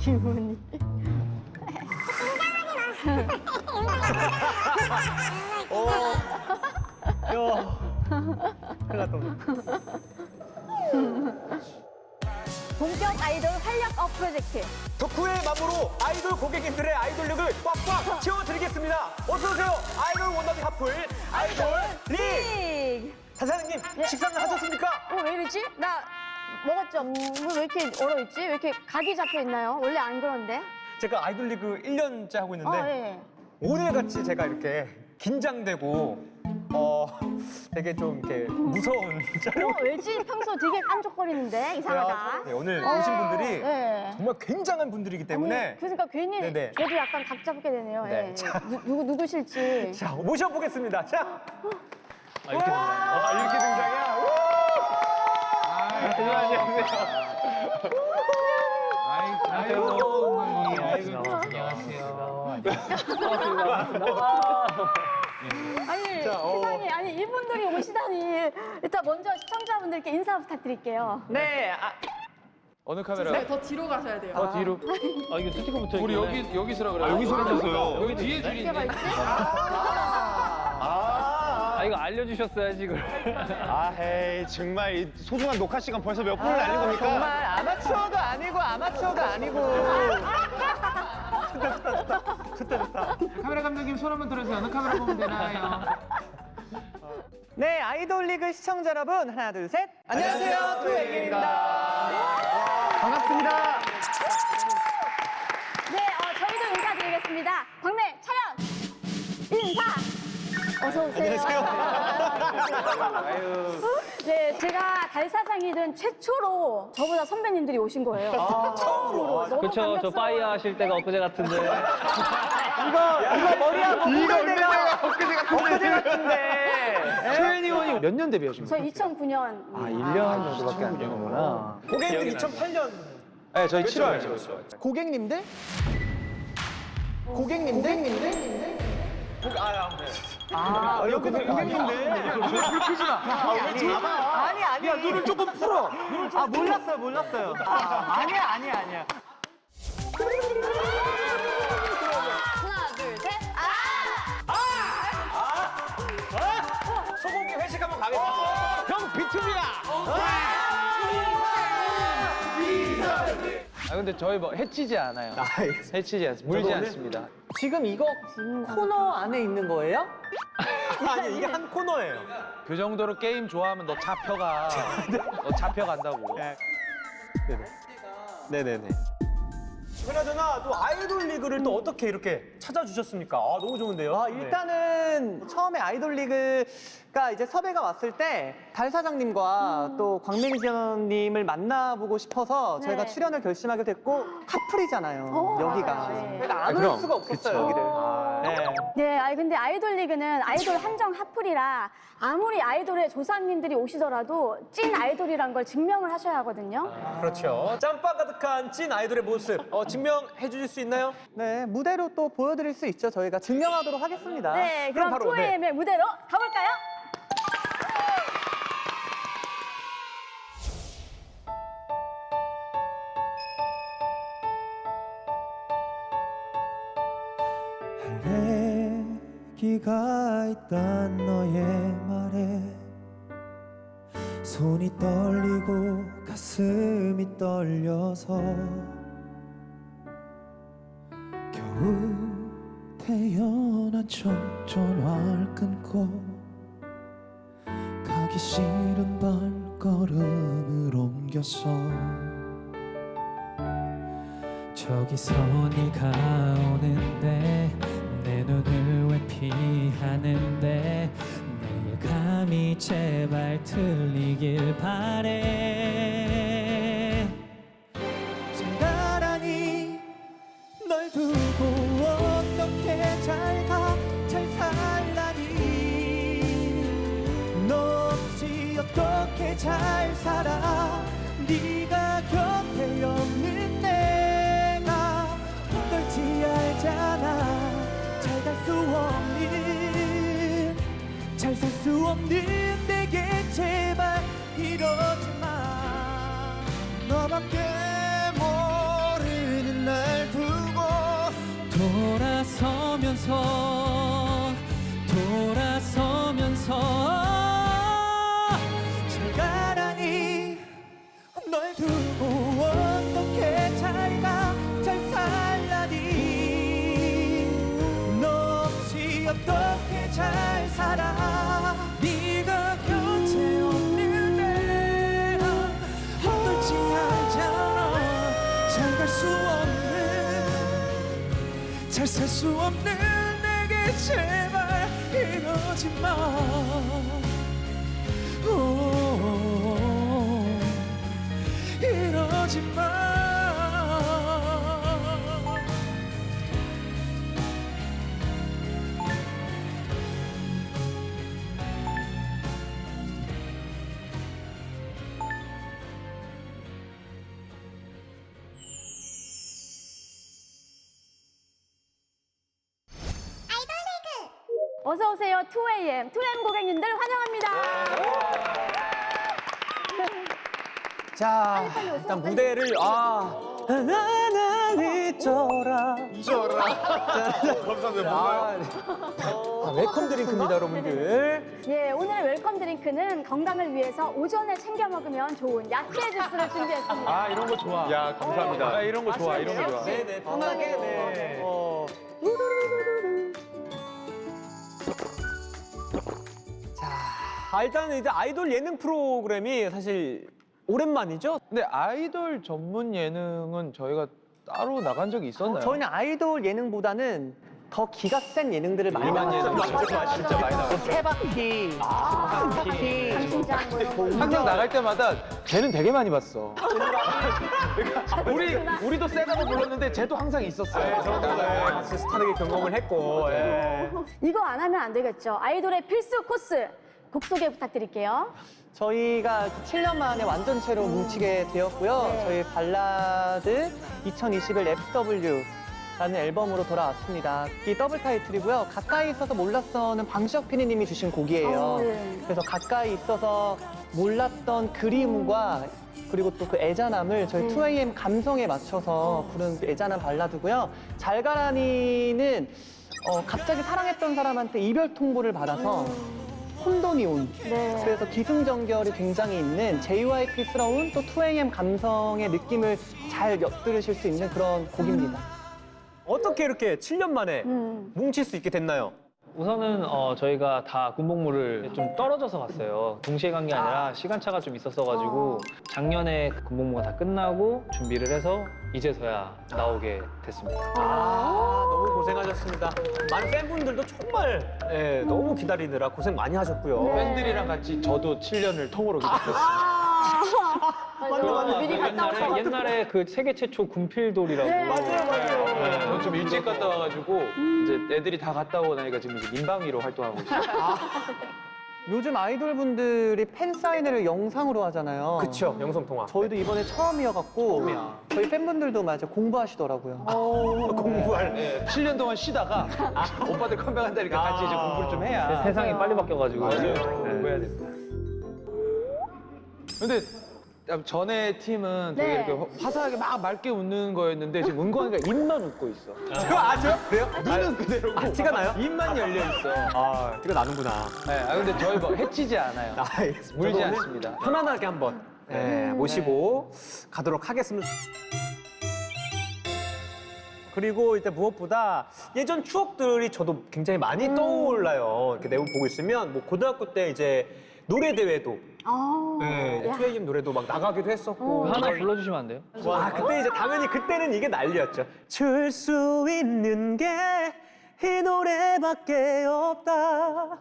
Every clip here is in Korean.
김훈이. 큰일 났다. 본격 아이돌 활력업 프로젝트. 덕후의 맘으로 아이돌 고객님들의 아이돌력을 꽉꽉 채워드리겠습니다. 어서오세요. 아이돌 원더비 하풀 아이돌 릭! 릭! 사장님, 식사는 하셨습니까? 왜 이러지? 나 먹었죠? 왜 이렇게 얼어있지? 왜 이렇게 각이 잡혀있나요? 원래 안 그런데? 제가 아이돌 리그 1년째 하고 있는데 예. 오늘같이 제가 이렇게 긴장되고 되게 좀 이렇게 무서운 촬영. 왜지? 평소 되게 깐족거리는데 이상하다. 네, 오늘 오신 분들이 네. 정말 굉장한 분들이기 때문에 아니, 그러니까 괜히 네네. 저도 약간 각 잡게 되네요. 네, 예. 자. 누구실지. 자, 모셔보겠습니다. 자. 이렇게 등장이야. 안녕하세요. 아니 자, 세상에 아니 이분들이 오시다니 일단 먼저 시청자분들께 인사 부탁드릴게요. 네. 어느 카메라? 네, 더 뒤로 가셔야 돼요. 더 뒤로. 아 이게 스티커 붙어 있네. 우리 여기서라 그래. 여기서 앉았어요. 여기 뒤에 줄이 이게 봐 있네. 있지? 아 이거 알려주셨어야지 이걸. 에이 정말 이 소중한 녹화 시간 벌써 몇 분을 날린 겁니까? 정말 아마추어도 아니고 아마추어가 아니고. 카메라 감독님 손 한번 들어주세요. 어느 카메라 보면 되나요? 네, 아이돌 리그 시청자 여러분 하나 둘 셋. 안녕하세요. 투애기입니다. 반갑습니다. 네, 저희도 인사드리겠습니다. 광래 차연 인사. 어서 오세요. 네, 제가 달사장이 된 최초로 저보다 선배님들이 오신 거예요. 처음으로. 너무 그렇죠. 저 감격스러워요. 파이어 하실 때가 엊그제 같은데. 이거 머리하고 이거 올 때가 엊그제 엊그제 같은데. 최현이 의원이 몇 년 데뷔하십니까? 저 2009년. 1년 정도밖에 안 되는구나. 고객님 2008년. 네 저희 7월 고객님들? 고객님들? 여기 고객님들. 아니. 야, 눈을 조금 풀어. 몰랐어요. 아니야. 하나, 둘, 셋. 소고기 회식 한번 가겠다. 형 비투비야. 아 근데 저희 뭐 해치지 않아요. 해치지 않습니다. 물지 않습니다. 지금 이거 코너 안에 있는 거예요? 아니 이게 한 코너예요. 그 정도로 게임 좋아하면 너 잡혀가. 너 잡혀간다고. 네네네. 그나저나 또 아이돌 리그를 또 어떻게 이렇게 찾아주셨습니까? 너무 좋은데요. 일단은 처음에 아이돌 리그가 이제 섭외가 왔을 때 달 사장님과 또 광 매니저님을 만나보고 싶어서 네. 저희가 출연을 결심하게 됐고 핫플이잖아요 여기가. 맞아요. 네. 그러니까 안 올 수가 없었어요 여기를. 네, 근데 아이돌 리그는 아이돌 한정 핫플이라 아무리 아이돌의 조상님들이 오시더라도 찐 아이돌이란 걸 증명을 하셔야 하거든요. 그렇죠. 짬바 가득한 찐 아이돌의 모습 증명해 주실 수 있나요? 네 무대로 또 보여드릴 수 있죠 저희가 증명하도록 하겠습니다. 네, 그럼 바로, 2AM의 무대로 가볼까요? 할래기가 있단 너의 말에 손이 떨리고 가슴이 떨려서 겨우 태어난 첫 전화를 끊고 가기 싫은 발걸음을 옮겼어 저기서 네가 오는데 내 눈을 왜 피하는데 너의 감이 제발 들리길 바래 나란히 널 두고 어떻게 잘 살라니 너 없이 어떻게 잘 살아 네가 곁에 없는 내가 어떨지 알잖아 잘 살 수 없는 내게 제발 이러지 마 너밖에 모르는 나 돌아서면서 잘 가라니 널 두고 어떻게 잘 살라니 너 없이 어떻게 잘 살아 네가 곁에 없는 내가 어떨지 알잖아 잘 갈 수 없는 잘 살 수 없는 내게 제발 이러지 마 이러지 마 어서 오세요. 2AM 고객님들 환영합니다. 자, 일단 무대를 나나나 잊어라. 감사합니다. 웰컴 드링크입니다, 여러분들. 예, 오늘의 웰컴 드링크는 건강을 위해서 오전에 챙겨 먹으면 좋은 야채 주스를 준비했습니다. 아 이런 거 좋아. 야, 감사합니다. 아, 이런 거 좋아. 이런 거 좋아. 네네, 편하게. 네. 자, 일단은 이제 아이돌 예능 프로그램이 사실 오랜만이죠? 근데 아이돌 전문 예능은 저희가 따로 나간 적이 있었나요? 저희는 아이돌 예능보다는 더 기가 센 예능들을 많이 일반 예능 나갔어요. 진짜 많이 나갔어요. 세바퀴, 바퀴, 진짜 항상 나갈 때마다 쟤는 되게 많이 봤어. 그러니까 우리도 세다고 불렀는데 쟤도 항상 있었어요. 같이 스타들에게 경험을 했고. 예. 이거 안 하면 안 되겠죠. 아이돌의 필수 코스 곡 소개 부탁드릴게요. 저희가 7년 만에 완전체로 뭉치게 되었고요. 저희 발라드 2021 FW라는 앨범으로 돌아왔습니다. 이 더블 타이틀이고요. 가까이 있어서 몰랐어는 방시혁 PD님이 주신 곡이에요. 네. 그래서 가까이 있어서 몰랐던 그리움과 그리고 또 그 애잔함을 저희 2AM 감성에 맞춰서 부른 그 애잔한 발라드고요. 잘가라니는 갑자기 사랑했던 사람한테 이별 통보를 받아서 혼돈이 온. 네. 그래서 기승전결이 굉장히 있는 JYP스러운 또 2AM 감성의 느낌을 잘 엿들으실 수 있는 그런 곡입니다. 어떻게 이렇게 7년 만에 뭉칠 수 있게 됐나요? 우선은 저희가 다 군복무를 좀 떨어져서 갔어요. 동시에 간 게 아니라 시간차가 좀 있었어가지고 작년에 그 군복무가 다 끝나고 준비를 해서 이제서야 나오게 됐습니다. 너무 고생하셨습니다. 많은 팬분들도 정말 너무 기다리느라 고생 많이 하셨고요. 팬들이랑 같이 저도 7년을 통으로 기다렸어요. 맞아. 미리 갔다 오셔. 옛날에 그 세계 최초 군필돌이라고. 네. 저 좀 일찍 갔다 와가지고 이제 애들이 다 갔다 오고 나니까 지금 이제 민방위로 활동하고 있어요. 요즘 아이돌분들이 팬 사인회를 영상으로 하잖아요. 그쵸, 영상통화. 저희도 이번에 처음이어갖고 저희 팬분들도 맞아 공부하시더라고요. 공부할 7년 동안 쉬다가 오빠들 컴백한다니까 같이 이제 공부를 좀 해야. 세상이 빨리 바뀌어가지고. 맞아요. 네. 공부해야 됩니다. 근데 전에 팀은 되게 네. 이렇게 화사하게 막 맑게 웃는 거였는데 지금 은광이가 입만 웃고 있어. 아세요? 그래요? 눈은 그대로고 티가 나요? 입만 열려 있어. 티가 나는구나. 네, 근데 저희 뭐 해치지 않아요. 물지 저도 않습니다. 편안하게 한번 모시고 가도록 하겠습니다. 그리고 일단 무엇보다 예전 추억들이 저도 굉장히 많이 떠올라요. 이렇게 내용 보고 있으면 뭐 고등학교 때 이제 노래 대회도 네, 야. 2AM 노래도 막 나가기도 했었고. 하나 불러주시면 안 돼요? 와, 그때 이제 당연히 그때는 이게 난리였죠. 줄 수 있는 게 이 노래밖에 없다.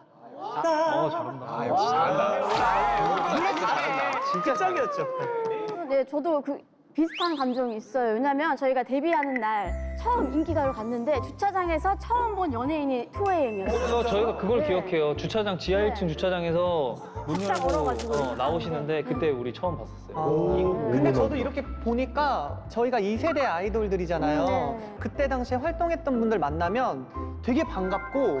잘한다. 역시 잘한다. 진짜 짱이었죠. 네, 저도 그 비슷한 감정이 있어요. 왜냐면 저희가 데뷔하는 날 처음 인기가요를 갔는데 주차장에서 처음 본 연예인이 2AM이었어요. 그래서 저희가 그걸 기억해요. 주차장 지하 1층 주차장에서 문 쫙 열고 얼어가지고. 나오시는데 그때 우리 처음 봤었어요. 근데 저도 이렇게 보니까 저희가 2세대 아이돌들이잖아요. 네. 그때 당시에 활동했던 분들 만나면 되게 반갑고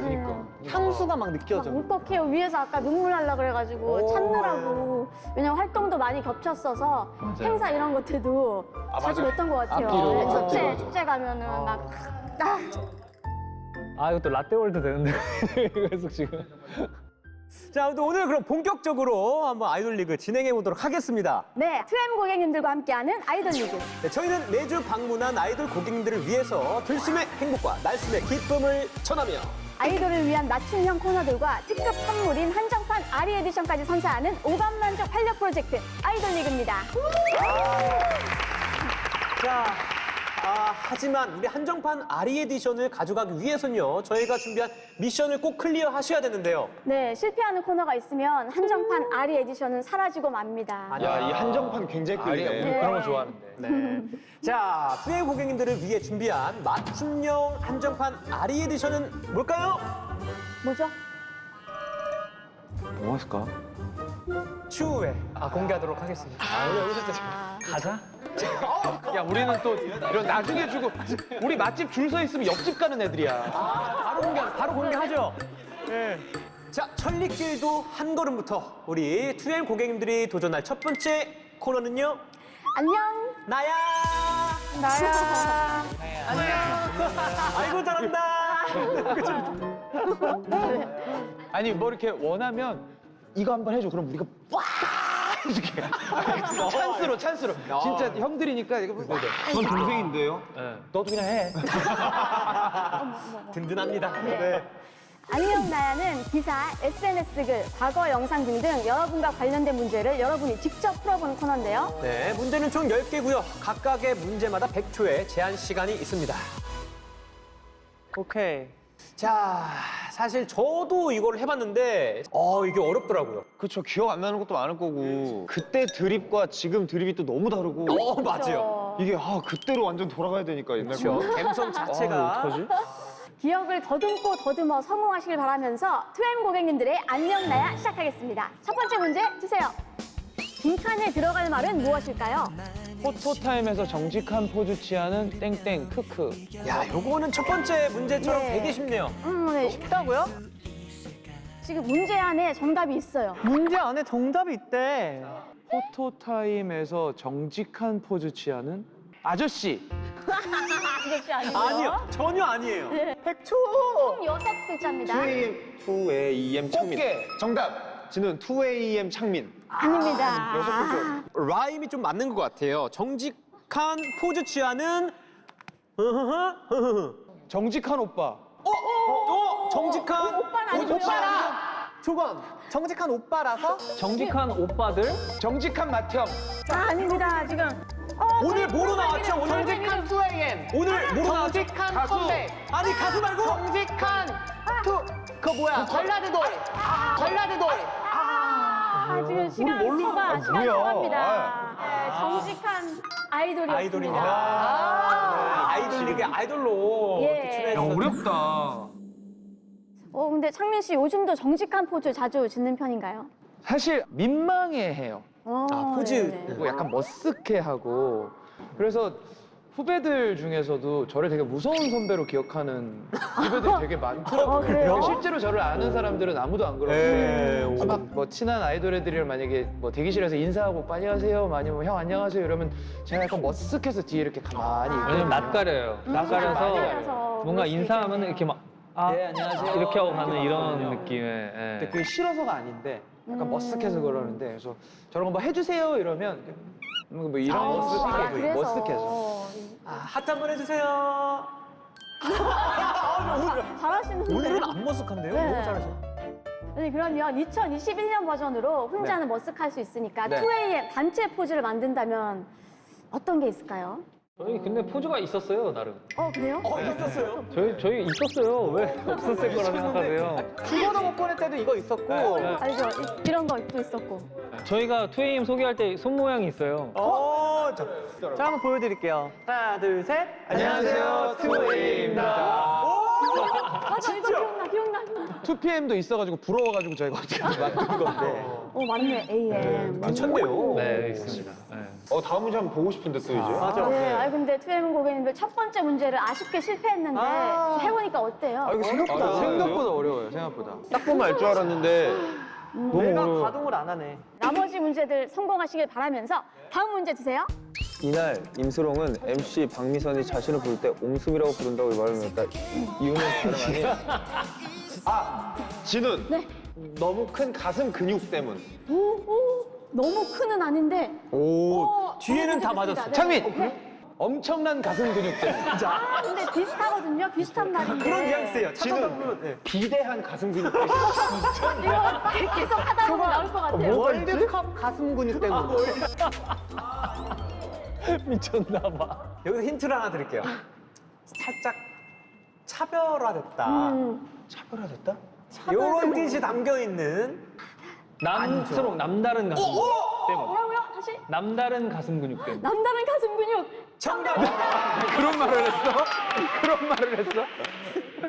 향수가 막 막 느껴져. 울컥해요. 위에서 아까 눈물 날라 그래가지고 찾느라고. 왜냐면 활동도 많이 겹쳤어서 행사 이런 것들도 자주 냈던 것 같아요. 앞뒤로. 네, 축제 가면은 막 아 이것도 라떼월드 되는데 그래서 지금. 자, 오늘 그럼 본격적으로 한번 아이돌 리그 진행해 보도록 하겠습니다. 네, 2M 고객님들과 함께하는 아이돌 리그. 네, 저희는 매주 방문한 아이돌 고객님들을 위해서 들숨의 행복과 날숨의 기쁨을 전하며 아이돌을 위한 맞춤형 코너들과 특급 선물인 한정판 아리 에디션까지 선사하는 오감만족 활력 프로젝트 아이돌 리그입니다. 자, 하지만 우리 한정판 아리 에디션을 가져가기 위해서는요, 저희가 준비한 미션을 꼭 클리어 하셔야 되는데요. 네, 실패하는 코너가 있으면 한정판 아리 에디션은 사라지고 맙니다. 야, 이 한정판 굉장히 아니, 끌리네. 우리 그런 거 좋아하는데. 네. 자, 수혜 고객님들을 위해 준비한 맞춤형 한정판 아리 에디션은 뭘까요? 뭐죠? 뭐 했을까? 추후에 공개하도록 하겠습니다. 가자. 야, 우리는 또 이런 나중에 주고 우리 맛집 줄 서 있으면 옆집 가는 애들이야. 바로 공개하죠. 네. 자, 천리길도 한 걸음부터 우리 2M 고객님들이 도전할 첫 번째 코너는요. 안녕, 나야. 나야. 아이고 잘한다. 아니 뭐 이렇게 원하면 이거 한번 해줘. 그럼 우리가 와 해줄게. 찬스로. 진짜 형들이니까 이거 뭐. 전 동생인데요. 네. 너도 그냥 해. 든든합니다. 네. 안녕 나야는 기사, SNS 글, 과거 영상 등등 여러분과 관련된 문제를 여러분이 직접 풀어보는 코너인데요. 네, 문제는 총 10개고요. 각각의 문제마다 100초의 제한 시간이 있습니다. 오케이. 자, 사실 저도 이걸 해봤는데 이게 어렵더라고요. 그쵸, 기억 안 나는 것도 많을 거고 그때 드립과 지금 드립이 또 너무 다르고 맞아요. 이게 그때로 완전 돌아가야 되니까 옛날 거. 그렇죠. 감성 자체가. 어떡하지? 기억을 더듬고 더듬어 성공하시길 바라면서 2M 고객님들의 안녕 나야 시작하겠습니다. 첫 번째 문제 주세요. 빈칸에 들어갈 말은 무엇일까요? 포토타임에서 정직한 포즈 취하는 땡땡 크크. 야, 요거는 첫 번째 문제처럼 네. 되게 쉽네요. 네, 쉽다고요? 지금 문제 안에 정답이 있어요. 문제 안에 정답이 있대. 포토타임에서 정직한 포즈 취하는 아저씨. 이것이 아니고요. 아니요, 전혀 아니에요. 100초. 총 6글자입니다. 2AM 창민. 꽃게. 정답. 지는 2AM 창민. 아닙니다. 라임이 좀 맞는 것 같아요. 정직한 포즈 취하는 정직한 오빠. 정직한 오빠는 아니고요. 조건. 정직한 오빠라서 정직한 오빠들. 정직한 맏형. 아닙니다. 지금. 오늘 뭐로 나왔죠? 오늘 정직한 2AM. 오늘 뭐로 나왔죠? 정직한 가수. 선배. 아니 가수 말고 정직한 그거 뭐야? 발라드 노래. 발라드 노래. 지금 시간 초과합니다. 네, 정직한 아이돌이었습니다. 아이돌입니다. 아이돌 리그 아이돌로 예. 출연해 주셨는데 어렵다. 근데 창민 씨 요즘도 정직한 포즈 자주 짓는 편인가요? 사실 민망해해요. 포즈. 네네. 뭐 약간 머쓱해하고. 그래서 후배들 중에서도 저를 되게 무서운 선배로 기억하는 후배들이 되게 많더라고요. 그래요? 실제로 저를 아는 사람들은 아무도 안 그러는데 막 친한 아이돌 애들이랑 만약에 뭐 대기실에서 인사하고 안녕하세요, 아니면 뭐 형 안녕하세요 이러면 제가 약간 머쓱해서 뒤에 이렇게 가만히 왜냐면 있거든요. 낯가려요. 낯가려서 낯가려서 뭔가 그럴 수도 인사하면 있겠네요. 이렇게 막 네, 안녕하세요. 이렇게 하고 가는 이런 그렇거든요. 느낌의. 근데 그게 싫어서가 아닌데 약간 머쓱해서 그러는데 그래서 저런 거 뭐 해주세요 이러면 뭐 이런 머쓱해서. 하트 한번 해주세요. 잘하시는데. 오늘은 안 머쓱한데요? 네. 너무 잘하세요. 네, 그러면 2021년 버전으로 혼자는 머쓱할 수 있으니까 네. 2AM 단체 포즈를 만든다면 어떤 게 있을까요? 저희 근데 포즈가 있었어요 나름. 그래요? 있었어요? 저희 있었어요. 왜 없었을 거라 생각하세요? 죽어도 못 보낼 때도 이거 있었고. 알죠? 이런 거 또 있었고. 저희가 2AM 소개할 때 손 모양이 있어요. 자, 한번 보여드릴게요. 하나, 둘, 셋. 안녕하세요, 2AM입니다. 맞아, 이거 기억나. 2PM도 있어가지고 부러워가지고 저희가 어떻게 만든 건데. 맞네, AM. 미쳤네요. 네 있습니다. 네. 다음 문제 한번 보고 싶은데 또 이제. 맞아. 네, 근데 2AM 고객님들 첫 번째 문제를 아쉽게 실패했는데 해보니까 어때요? 이거 생각보다 생각보다 어려워요, 생각보다. 딱 보면 알 줄 알았는데 내가 가동을 안 하네. 나머지 문제들 성공하시길 바라면서 다음 문제 주세요. 이날 임수롱은 MC 박미선이 자신을 부를 때 옹수미라고 부른다고 말을 했다. 이유는 다름 아닌 진훈. 네. 너무 큰 가슴 근육 때문. 너무 큰은 아닌데. 오, 뒤에는 다 맞았습니다. 맞았어요. 창민! 엄청난 가슴 근육 때문에. 아, 근데 비슷하거든요. 비슷한 말인데. 그런 뉘앙스예요. 진훈. 비대한 가슴 근육 때문. 이거 계속 하다 보면 나올 것 같아요. 월드컵 가슴 근육 때문에. 미쳤나 봐. 여기서 힌트를 하나 드릴게요. 살짝 차별화됐다. 차별화됐다? 이런 뜻이 담겨 있는. 남스러운 남다른 가슴 근육 때문에. 뭐라고요? 다시? 남다른 가슴 근육 때문에. 남다른 가슴 근육. 정답. 그런 말을 했어? 그런 말을 했어?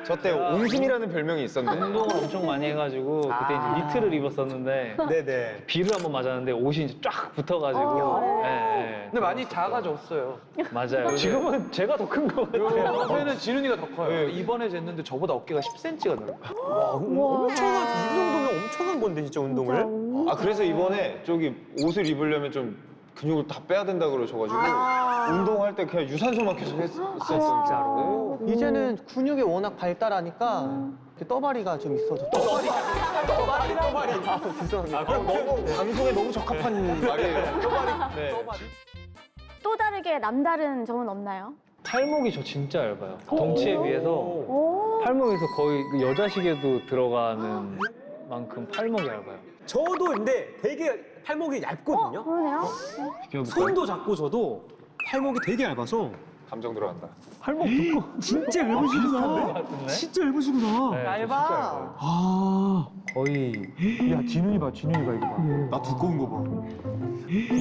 저 때 옹심이라는 별명이 있었는데. 운동을 엄청 많이 해가지고 그때 이제 니트를 입었었는데 네네. 비를 한번 맞았는데 옷이 이제 쫙 붙어가지고. 예, 예. 근데 많이 작아졌어요. 맞아요. 지금은 제가 더 큰 것 같아요. 요새는 진훈이가 더 커요. 이번에 쟀는데 저보다 어깨가 10cm가 늘어요. 엄청나지. 이 정도면 엄청난 건데 진짜 운동을. 아 그래서 이번에 저기 옷을 입으려면 좀 근육을 다 빼야 된다 그러셔가지고 운동할 때 그냥 유산소만 계속 했었어요. 진짜로. 이제는 근육이 워낙 발달하니까 이렇게 떠바리가 좀 있어져. 떠바리. 아, 그럼 너무 방송에 너무 적합한 말이에요. 네. 또 다르게 남다른 점은 없나요? 팔목이 저 진짜 얇아요. 덩치에 비해서 오. 팔목에서 거의 그 여자 시계도 들어가는 만큼 팔목이 얇아요. 저도 근데 되게 팔목이 얇거든요. 그러네요. 손도 작고 저도 팔목이 되게 얇아서 감정 들어간다. 팔목 두꺼워. 진짜 얇으시구나. 같은데? 진짜 얇으시구나. 네, 얇아. 아. 거의 야 진훈이 봐 진훈이 봐 이거 봐. 나 두꺼운 거 봐.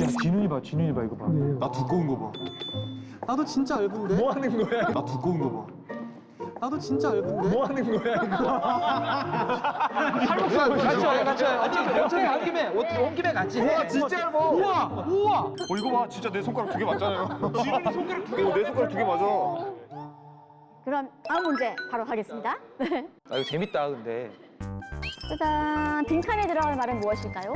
야 진훈이 봐 진훈이 봐 이거 봐. 나 두꺼운 거 봐. 나도 진짜 얇은데? 뭐 하는 거야? 나 두꺼운 거 봐. 나도 진짜 얇은데? 뭐 하는 거야? 같이 와요, 같이 와요. 어차피 온 김에, 온 김에 같이 해. 와 진짜 얇아. 우와. 이거 봐. 진짜 내 손가락 2개 맞잖아요. 지훈이 손가락 2개. 내 손가락 2개 맞아. 그럼 다음 문제 바로 가겠습니다. 네. 아, 이거 재밌다, 근데. 짜잔. 빈칸에 들어갈 말은 무엇일까요?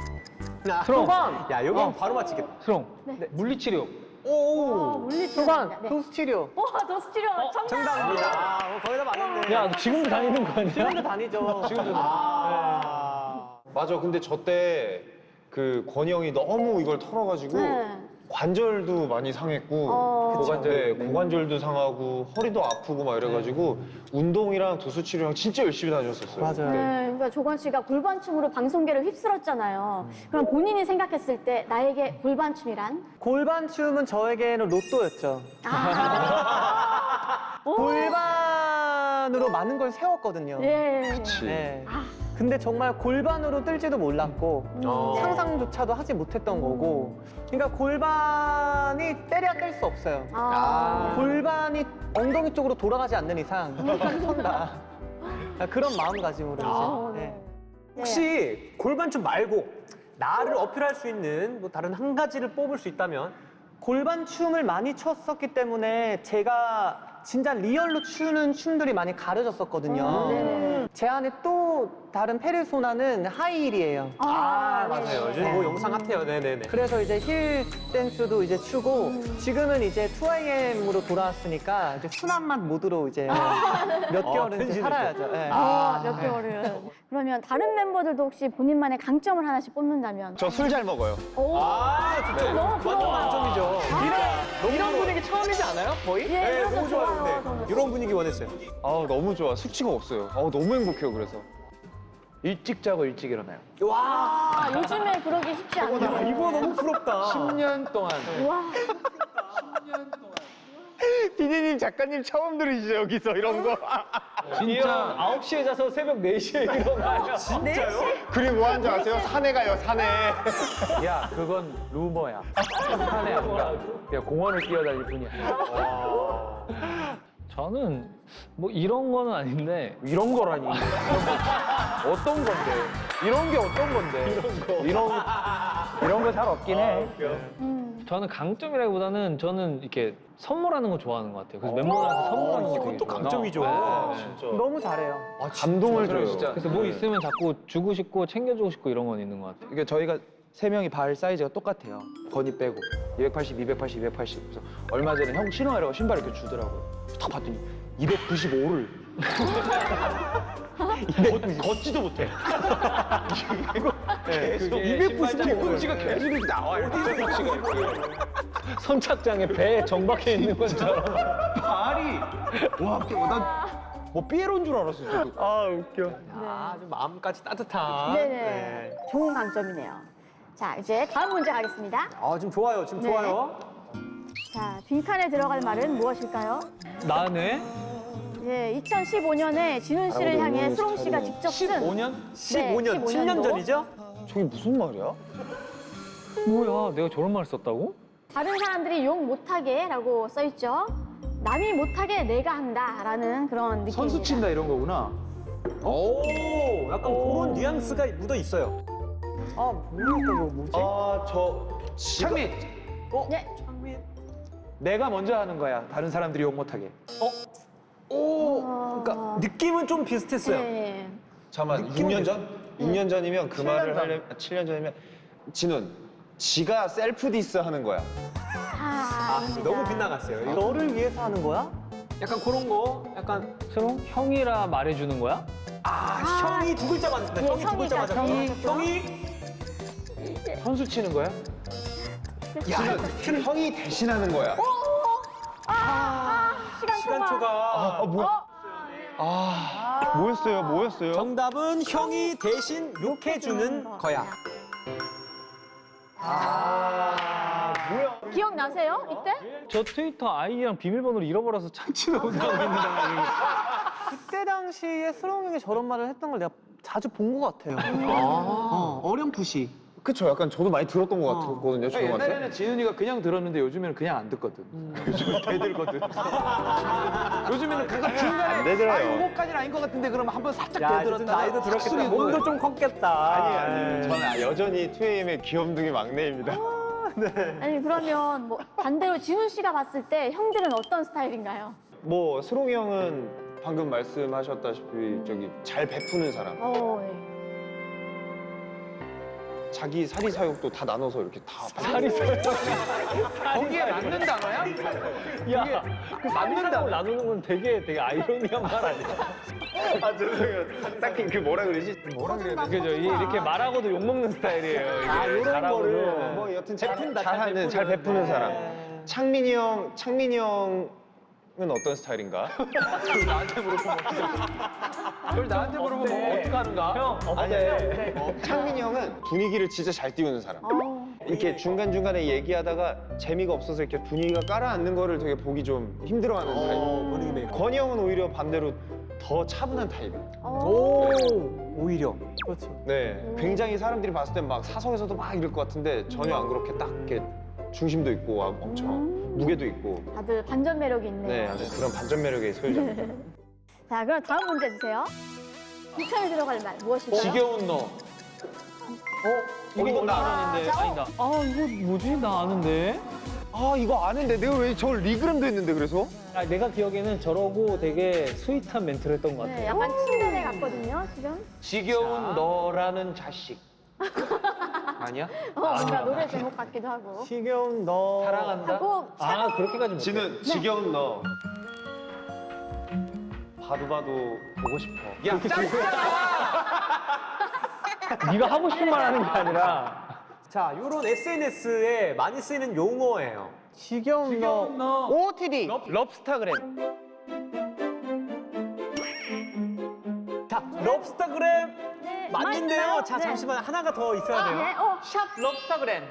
수롱. 야, 여기 바로 맞히겠다. 수롱. 물리치료. 물리치료. 네. 도스치료. 오, 도스치료. 정답. 정답입니다. 거의 다 맞았네. 야, 너 지금도 다니는 거 아니야? 지금도 다니죠. 맞아. 근데 저 때 그 권희 형이 너무 이걸 털어가지고 네. 관절도 많이 상했고 고관절도 상하고 허리도 아프고 막 이래가지고 운동이랑 도수 치료랑 진짜 열심히 다녔었어요. 맞아요. 네, 그러니까 조건 씨가 골반춤으로 방송계를 휘쓸었잖아요. 그럼 본인이 생각했을 때 나에게 골반춤이란? 골반춤은 저에게는 로또였죠. 골반으로 많은 걸 세웠거든요. 예. 네. 근데 정말 골반으로 뜰지도 몰랐고 상상조차도 하지 못했던 거고 그러니까 골반이 때려야 뗄 수 없어요. 골반이 엉덩이 쪽으로 돌아가지 않는 이상 끝까지 선다. 그런 마음가짐으로 이제. 네. 혹시 골반춤 말고 나를 어필할 수 있는 뭐 다른 한 가지를 뽑을 수 있다면? 골반춤을 많이 췄었기 때문에 제가 진짜 리얼로 추는 춤들이 많이 가려졌었거든요. 제 안에 또 다른 페르소나는 하이힐이에요. 맞아요. 요즘 뭐 영상 핫해요. 네네네. 그래서 이제 힐 댄스도 이제 추고 지금은 이제 2AM으로 돌아왔으니까 이제 순한 맛 모드로 이제 몇 개월은 이제 살아야죠. 네. 몇 개월은. 그러면 다른 멤버들도 혹시 본인만의 강점을 하나씩 뽑는다면? 저 술 잘 먹어요. 오, 진짜 너무 부러워. 만점이죠. 이런 분위기 처음이지 않아요? 거의? 예, 네, 그래서 너무 좋아요. 좋아요. 근데 저는. 이런 분위기 원했어요. 너무 좋아. 숙취가 없어요. 너무 행복해요. 그래서. 일찍 자고 일찍 일어나요. 아, 요즘에 그러기 쉽지 않아요. 이거 너무 부럽다. 10년 동안. 와, 피디님, 작가님 처음 들으시죠? 여기서 이런 거. 진짜 9시에 자서 새벽 4시에 일어나요. 진짜요? 그리고 뭐 하는 줄 아세요? 산에 가요, 산에. 야, 그건 루머야. 산에 안 가. 그냥 공원을 뛰어다닐 뿐이야. 저는 뭐 이런 거는 아닌데 이런 거라니. 어떤 건데? 이런 게 어떤 건데? 이런 거 잘 없긴 해. 저는 강점이라기보다는 저는 이렇게 선물하는 거 좋아하는 것 같아요. 그래서 멤버들한테 선물하는 거 되게 이것도 좋아해요. 강점이죠. 네. 너무 잘해요. 감동을 줘요. 그래서 뭐 있으면 자꾸 주고 싶고 챙겨주고 싶고 이런 건 있는 것 같아요. 이게 저희가 세 명이 발 사이즈가 똑같아요. 건이 빼고 280, 280, 280. 그래서 얼마 전에 형 신어라고 신발 이렇게 주더라고요. 딱 봤더니 295를 걷지도 못해. 계속 295가 계속 이렇게 나와요. 선착장에 배에 정박해 있는 것처럼. 발이 난뭐 삐에로인 줄 알았어. 저도. 아, 웃겨. 아주 마음까지 따뜻한. 네네. 좋은 강점이네요. 자, 이제 다음 문제 가겠습니다. 아, 지금 좋아요. 지금 네. 좋아요. 자, 빈칸에 들어갈 말은 무엇일까요? 나네? 예, 2015년에 진훈 씨를 향해 수롱 씨가 직접 쓴 15년? 15년, 7년 전이죠? 저게 무슨 말이야? 뭐야, 내가 저런 말 썼다고? 다른 사람들이 욕 못하게라고 써 있죠. 남이 못하게 내가 한다라는 그런 느낌입니다. 선수 친다 이런 거구나. 오, 약간 그런 뉘앙스가 묻어 있어요. 아, 모르겠다, 이거 뭐지? 창민, 네. 내가 먼저 하는 거야. 다른 사람들이 욕 못하게. 그러니까 느낌은 좀 비슷했어요. 네. 잠깐만, 느낌은 6년 전? 6년 전이면 그 말을 하려면 7년 전이면 진훈, 지가 셀프 디스 하는 거야. 아, 아닙니다. 너무 빗나갔어요. 이거 너를 위해서 하는 거야? 약간 그런 거, 약간 수롱? 형이라 말해주는 거야? 형이 두 글자 맞았다. 예, 형이 두 글자 형이가 맞았다. 맞았죠. 형이 선수 치는 거야? 진훈, 형이 대신하는 거야. 시간 초과. 뭐였어요? 정답은 형이 대신 욕해주는 거야. 기억나세요? 이때? 저 트위터 아이디랑 비밀번호를 잃어버려서 찾지도 못하고 있는데. 그때 당시에 수롱 형이 저런 말을 했던 걸 내가 자주 본 것 같아요. 어렴풋이. 그쵸, 약간 저도 많이 들었던 것 같거든요, 조용한테. 옛날에는 진훈이가 그냥 들었는데 요즘에는 그냥 안 듣거든. 요즘은 대들거든. 요즘에는 가끔 중간에 안 되더라고요. 아, 이거까지는 아닌 것 같은데 그러면 한번 살짝 야, 대들었다. 좀 나이도 들었겠다. 숙이고. 몸도 좀 컸겠다. 아니. 저는 여전히 2AM의 귀염둥이 막내입니다. 아니 그러면 뭐 반대로 진훈 씨가 봤을 때 형들은 어떤 스타일인가요? 뭐, 스롱이 형은 방금 말씀하셨다시피 저기 잘 베푸는 사람. 네. 자기 사리사욕도 다 나눠서 이렇게 다 거기에 맞는 단어야? 야, 그 맞는다고 나누는 건 되게 아이러니한 말 아니야? 아, 죄송해요. 딱히 그 뭐라 그러지? 뭐라 그래야 되지? 그죠? 이렇게 말하고도 욕먹는 스타일이에요. 이게 이런 잘하고도. 거를 뭐 여튼 베푼다, 잘하는, 잘 베푸는 사람. 창민이 형은 어떤 스타일인가? 그걸 나한테 물어보면 어떡하는가? 형, 창민이 형은 분위기를 진짜 잘 띄우는 사람. 이렇게 중간중간에 얘기하다가 재미가 없어서 이렇게 분위기가 깔아앉는 거를 되게 보기 좀 힘들어하는 타입. 분위기 메이커. 건이 형은 오히려 반대로 더 차분한 타입이에요. 오, 오히려. 그렇죠. 네, 굉장히 사람들이 봤을 땐 막 사석에서도 막 이럴 것 같은데 전혀 안 그렇게 딱 이렇게 중심도 있고 엄청 무게도 있고. 다들 반전 매력이 있네요. 네, 아주 그런 반전 매력의 소유자입니다. 자, 그럼 다음 문제 주세요. 빈칸에 들어갈 말 무엇일까요? 지겨운 너. 이거 나 아는데 아니다. 아, 이거 뭐지? 나 아는데? 아, 이거 아는데 내가 왜 저 리그램도 했는데 그래서? 아, 내가 기억에는 저러고 되게 스윗한 멘트를 했던 것 같아. 네, 약간 친근해 같거든요, 지금. 지겨운 너라는 자식. 아니야? 뭔가 노래 제목 같기도 하고. 지겨운 너. 사랑한다. 하고 아, 그렇게까지 못해. 진은 지겨운 너. 봐도 보고 싶어. 야, 네가 하고 싶은 말 하는 게 아니라 자, 요런 SNS에 많이 쓰이는 용어예요. 지겨운 너. OOTD. 럽스타그램. 자, 럽스타그램 네, 맞는데요. 맞나요? 자, 네. 잠시만 하나가 더 있어야 돼요. 네, 샵 럽스타그램.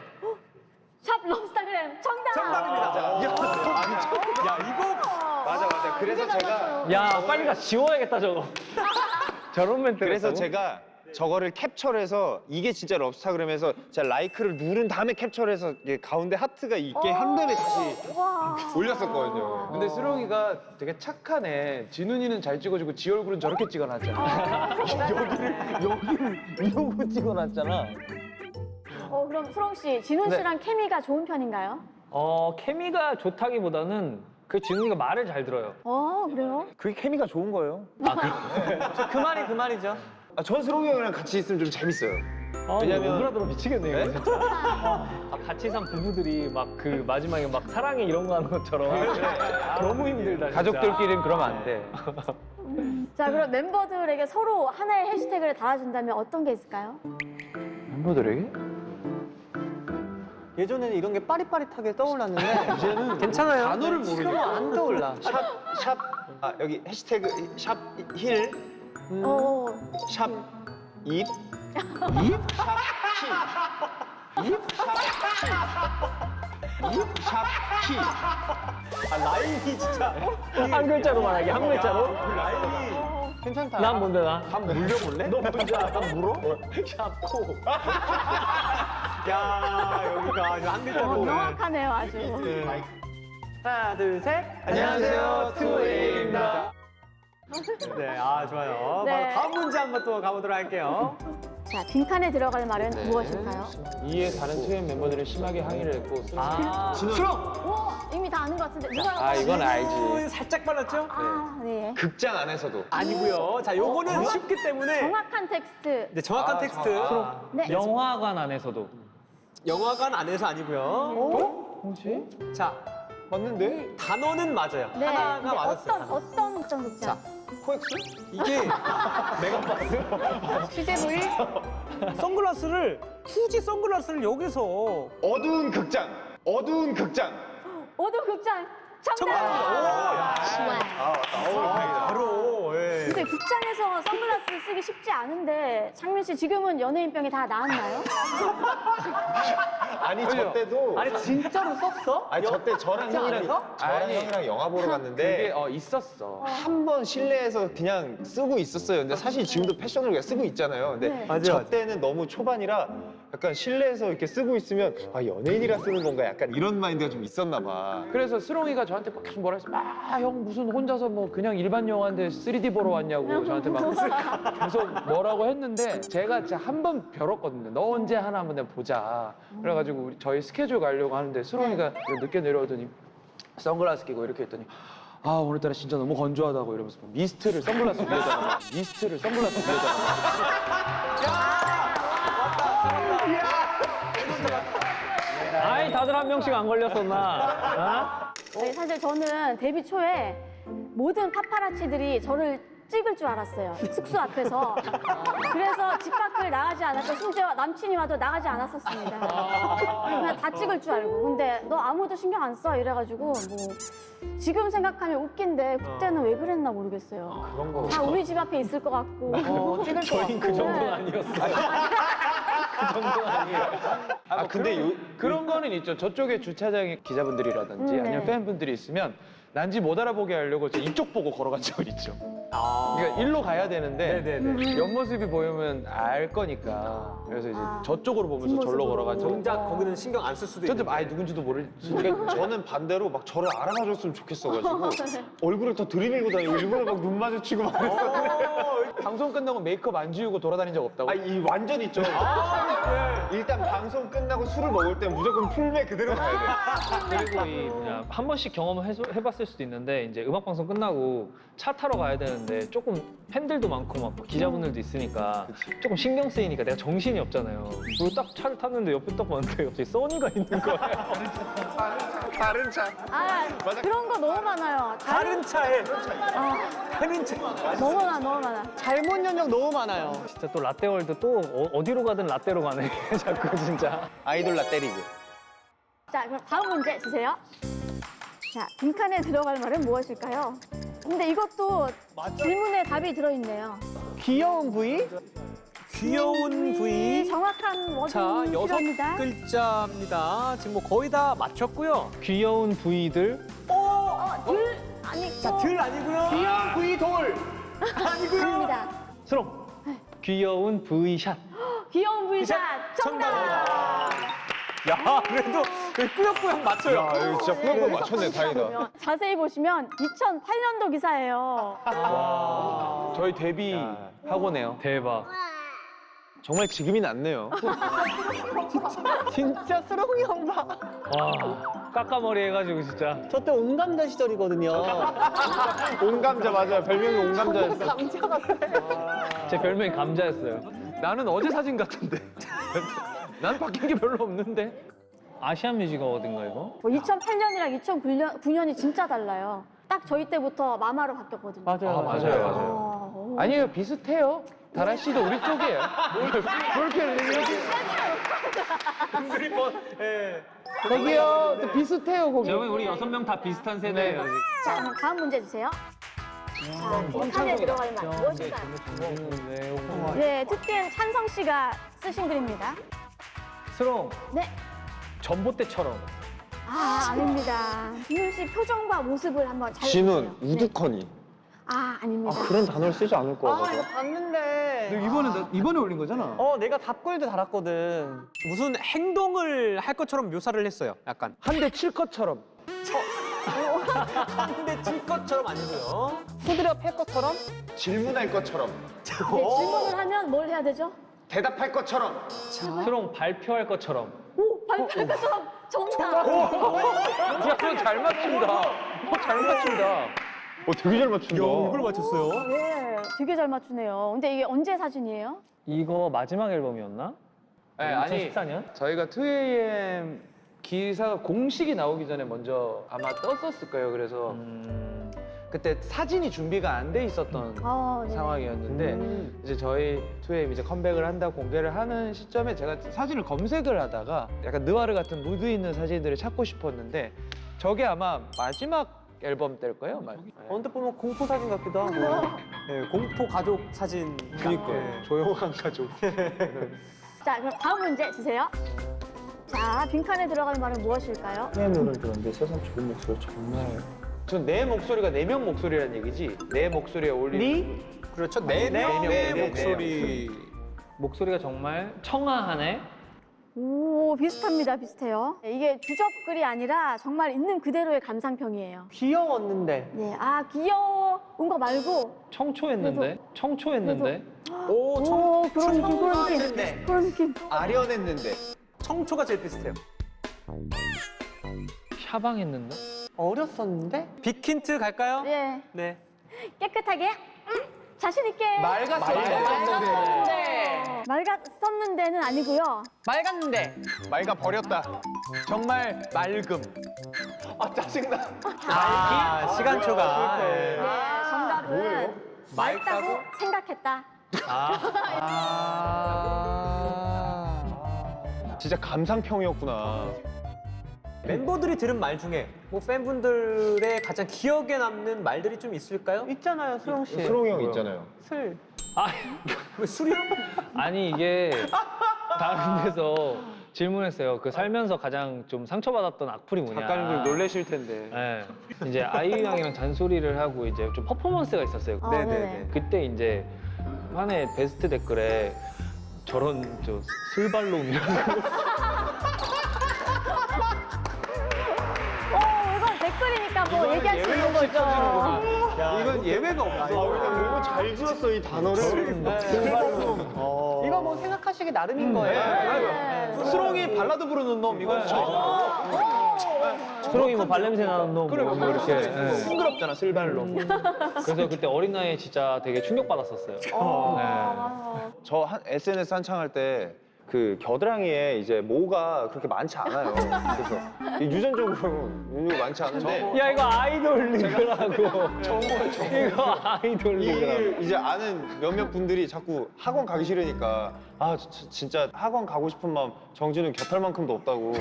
샵 럽스타그램 정답. 정답입니다. 야, 이거 맞아. 그래서 제가 야, 빨리 가 지워야겠다 저거. 저런 멘트를 그래서 했다고? 제가 저거를 캡처를 해서 이게 진짜 럽스타그램에서 제가 라이크를 누른 다음에 캡처를 해서 이게 가운데 하트가 있게 한 다음에 다시 와. 올렸었거든요. 근데 수롱이가 되게 착하네. 진훈이는 잘 찍어주고 지 얼굴은 저렇게 찍어놨잖아. 여기를 이러고 찍어놨잖아. 그럼 수롱 씨, 진훈 네. 씨랑 케미가 좋은 편인가요? 케미가 좋다기보다는 그 진웅이가 말을 잘 들어요. 그래요? 그게 케미가 좋은 거예요. 그 말이 그 말이죠. 전 스롱이 형이랑 같이 있으면 좀 재밌어요. 왜냐면- 오그라들어 미치겠네 이거 진짜. 같이 산 부부들이 막 그 마지막에 막 사랑해 이런 거 하는 것처럼 너무 힘들다. 진짜. 가족들끼리는 그러면 안 돼. 자, 그럼 멤버들에게 서로 하나의 해시태그를 달아준다면 어떤 게 있을까요? 멤버들에게? 예전에는 이런 게 빠릿빠릿하게 떠올랐는데 이제는 괜찮아요. 단어를 지금은 안 떠올라. 여기 해시태그 샵 힐, 어, 샵 입, 샵 키. 아, 라인이 진짜. 한 글자로 말하기 한 글자로. 라인이. 괜찮다. 난 뭔데 나? 한 물려볼래? 너 뭔지 알아? 물어? 샵코. 야, 여기가 아주 한 글자로. 명확하네요, 아주. 하나, 둘, 셋. 안녕하세요, 2AM입니다. 네, 아, 좋아요. 네. 바로 다음 문제 한번 또 가보도록 할게요. 자, 빈칸에 들어갈 말은 무엇일까요? 이에 다른 2AM 멤버들이 심하게 항의를 했고 오, 이미 다 아는 것 같은데. 누가 이건 알지. 살짝 빨랐죠? 아, 네. 극장 안에서도. 아니고요. 자, 요거는 쉽기 때문에. 정확한 텍스트. 네, 정확한 텍스트. 네. 영화관 안에서도. 영화관 안에서 아니고요. 뭐지? 자, 맞는데? 단어는 맞아요. 네. 하나가 근데 맞았어요. 어떤 극장 극장? 코엑스? 이게 메가박스? CJV? 선글라스를 굳이 선글라스를 여기서 어두운 극장. 어두운 극장. 오도 극장. 정답! 바로 예. 근데 극장에서 선글라스 쓰기 쉽지 않은데 창민 씨 지금은 연예인병이 다 나았나요? 아니 저 때도 아니 진짜로 썼어? 아니 저 때 저랑 형이랑 영화 보러 갔는데 그게 있었어. 한 번 실내에서 그냥 쓰고 있었어요. 근데 사실 지금도 패션으로 그냥 쓰고 있잖아요. 근데 네. 맞아요, 저 맞아요. 때는 너무 초반이라 약간 실내에서 이렇게 쓰고 있으면 아 연예인이라 쓰는 건가 약간 이런 마인드가 좀 있었나 봐. 그래서 스롱이가 저한테 막 계속 뭐라 했어. 형 무슨 혼자서 뭐 그냥 일반 영화인데 3D 보러 왔냐고 저한테 막 계속 뭐라고 했는데 제가 진짜 한 번 벼렀거든요. 너 언제 하나 한번 내가 보자. 그래가지고 우리 저희 스케줄 가려고 하는데 스롱이가 늦게 내려오더니 선글라스 끼고 이렇게 했더니 아 오늘따라 진짜 너무 건조하다고 이러면서 미스트를 선글라스 위에다가 아이 다들 한 명씩 안 걸렸었나? 네, 사실 저는 데뷔 초에 모든 파파라치들이 저를 찍을 줄 알았어요. 숙소 앞에서. 그래서 집 밖을 나가지 않았고 심지어 남친이 와도 나가지 않았었습니다. 그냥 다 찍을 줄 알고. 근데 너 아무도 신경 안 써 이래가지고 뭐 지금 생각하면 웃긴데 그때는 왜 그랬나 모르겠어요. 그런 거. 다 우리 집 앞에 있을 것 같고. 찍을 것 저희는 그 같고. 정도는 아니었어요. 그 정도는 아니에요. 아 근데 요 그런 거는 있죠. 저쪽에 주차장에 기자분들이라든지 네. 아니면 팬분들이 있으면 난지 못 알아보게 하려고 저 이쪽 보고 걸어간 적은 있죠. 그러니까 일로 가야 되는데 네네네. 옆모습이 보이면 알 거니까. 그래서 이제 저쪽으로 보면서 절로 뒷모습으로. 걸어간 적. 정작 거기는 신경 안 쓸 수도 있는데. 저도 아예 누군지도 모를. 그러니까 저는 반대로 막 저를 알아봐줬으면 좋겠어가지고 얼굴을 더 들이밀고 다니고 일부러 막 눈 마주치고 막 그랬어요. 방송 끝나고 메이크업 안 지우고 돌아다닌 적 없다고. 이 완전 있죠. 일단 방송 끝나고 술을 먹을 때 무조건 풀메 그대로 가야 돼. 그리고 이 뭐냐 한 번씩 경험을 해봤을 수도 있는데 이제 음악 방송 끝나고 차 타러 가야 되는데 조금 팬들도 많고 막 기자분들도 있으니까 조금 신경 쓰이니까 내가 정신이 없잖아요. 그리고 딱 차를 탔는데 옆에 딱 봤는데 갑자기 써니가 있는 거예요. 다른 차. 아, 그런 거 너무 많아요. 다른 차에 아, 다른 차. 너무 많아, 너무 많아. 잘못 연령 너무 많아요. 진짜 또 라떼월드 또 어디로 가든 라떼로 가네. 자꾸 진짜. 아이돌 라떼리그. 자, 그럼 다음 문제 주세요. 자, 빈칸에 들어갈 말은 무엇일까요? 근데 이것도 질문에 답이 들어있네요. 귀여운 부위? 귀여운 부위. 정확한 자, 워딩 6 필요합니다. 글자입니다. 지금 뭐 거의 다 맞췄고요. 귀여운 부위들. 들 아니, 자, 들 아니고요. 귀여운 부위 돌. 아니고요. 아닙니다. 수롱. 귀여운 부위샷. 귀여운 부위샷 정답. 야, 그래도 꾸역꾸역 맞춰요. 야, 이거 진짜 꾸역꾸역 맞췄네, 다행이다. 자세히 보시면 2008년도 기사예요. 저희 데뷔 하고네요. 대박. 정말 지금이 낫네요. 진짜 수롱이 형 봐. 와 까까머리 해가지고 진짜. 저 때 온감자 시절이거든요. 온감자 맞아요. 별명이 온감자였어. 감자 같아. 제 별명이 감자였어요. 나는 어제 사진 같은데. 난 바뀐 게 별로 없는데. 아시안 뮤직 어워드인가 이거? 2008년이랑 2009년이 진짜 달라요. 딱 저희 때부터 마마로 바뀌었거든요. 맞아요. 맞아요. 오. 아니에요, 비슷해요. 다라 씨도 우리 쪽이에요. 그렇게 얘기해. 거기요, 또 비슷해요, 거기. 여러분 우리 6명 다 비슷한 세대예요. 지금. 자, 그럼 다음 문제 주세요. 자, 빈칸에 들어갈 말 무엇일까요? 네, 특템 찬성 씨가 쓰신 글입니다. 스롱 네. 전봇대처럼. 아, 아닙니다. 진훈 씨 표정과 모습을 한번 잘 진훈, 보세요. 네. 우두커니. 아, 아닙니다. 그런 단어를 쓰지 않을 거 아, 같아. 이거 봤는데. 이번에 올린 거잖아. 내가 답글도 달았거든. 무슨 행동을 할 것처럼 묘사를 했어요. 약간. 한 대 칠 것처럼. 근데 질 것처럼 아니고요. 후드려 팰 것처럼? 질문할 것처럼. 네, 질문을 하면 뭘 해야 되죠? 대답할 것처럼. 스롱 발표할 것처럼. 오, 발표할 것처럼 정답. 야, 잘 맞춘다. 잘 맞춘다. 되게 잘 맞춘다. 이걸 맞췄어요. 네, 되게 잘 맞추네요. 근데 이게 언제 사진이에요? 이거 마지막 앨범이었나? 네, 아니 2014년? 저희가 2AM 기사가 공식이 나오기 전에 먼저 아마 떴었을 거예요. 그래서 그때 사진이 준비가 안 돼 있었던 네. 상황이었는데 이제 저희 2AM 이제 컴백을 한다고 공개를 하는 시점에 제가 사진을 검색을 하다가 약간 느와르 같은 무드 있는 사진들을 찾고 싶었는데 저게 아마 마지막 앨범 때일 거예요. 언뜻 보면 공포 사진 같기도 하고. 네, 공포 가족 사진. 그니까요. 조용한 가족. 자, 그럼 다음 문제 주세요. 자, 빈칸에 들어갈 말은 무엇일까요? 의 노래를 들었는데 세상 좋은 목소리 정말. 전 내 목소리가 4명 목소리라는 얘기지 내 목소리에 어울리는 그렇죠. 네 명의 네 목소리. 목소리가 정말 청아하네. 오, 비슷합니다. 비슷해요. 네, 이게 주접글이 아니라 정말 있는 그대로의 감상평이에요. 귀여웠는데. 네, 아, 귀여운 거 말고. 청초했는데. 청초했는데. 오, 그런 느낌, 그런 느낌. 청소했는데. 그런 느낌. 아련했는데. 청초가 제일 비슷해요. 샤방했는데. 어렸었는데? 빅힌트 갈까요? 네. 네. 깨끗하게, 자신 있게. 맑았었는데. 맑았었는데는 아니고요. 맑았는데. 말가 버렸다. 정말 맑음. 아 짜증나. 시간초가. 네, 네. 정답은 맑다고 생각했다. 진짜 감상평이었구나. 멤버들이 들은 말 중에 뭐 팬분들의 가장 기억에 남는 말들이 좀 있을까요? 있잖아요, 수영 씨. 수롱이 형 있잖아요. 슬. 아, 왜 술이요? 아니 이게 다른 데서 질문했어요. 그 살면서 가장 좀 상처받았던 악플이 뭐냐. 작가님들 놀라실 텐데. 네. 이제 아이유 양이랑 잔소리를 하고 이제 좀 퍼포먼스가 있었어요. 네네. 그때 이제 한 해 베스트 댓글에 저런 저 술발놈이라고. 이건 댓글이니까 뭐 얘기할 수 있는 거죠. 이건 예외가 없어. 너무 잘 지었어 이 단어를. 이거 뭐 생각하시기 나름인 거예요. 네. 수롱이 발라드 부르는 놈 이거 수롱이 뭐 발냄새 나는 놈. 그래 뭐 이렇게. 네. 싱그럽잖아 슬발놈. 그래서 그때 어린 나이에 진짜 되게 충격받았었어요. 저 SNS 한창 할 때 그 겨드랑이에 이제 모가 그렇게 많지 않아요. 그래서 유전적으로 모가 많지 않은데 야 이거 아이돌 리그라고. 이거 아이돌 이 리그라고. 얘기를 이제 아는 몇몇 분들이 자꾸 학원 가기 싫으니까 아 진짜 학원 가고 싶은 마음 정진은 곁털만큼도 없다고.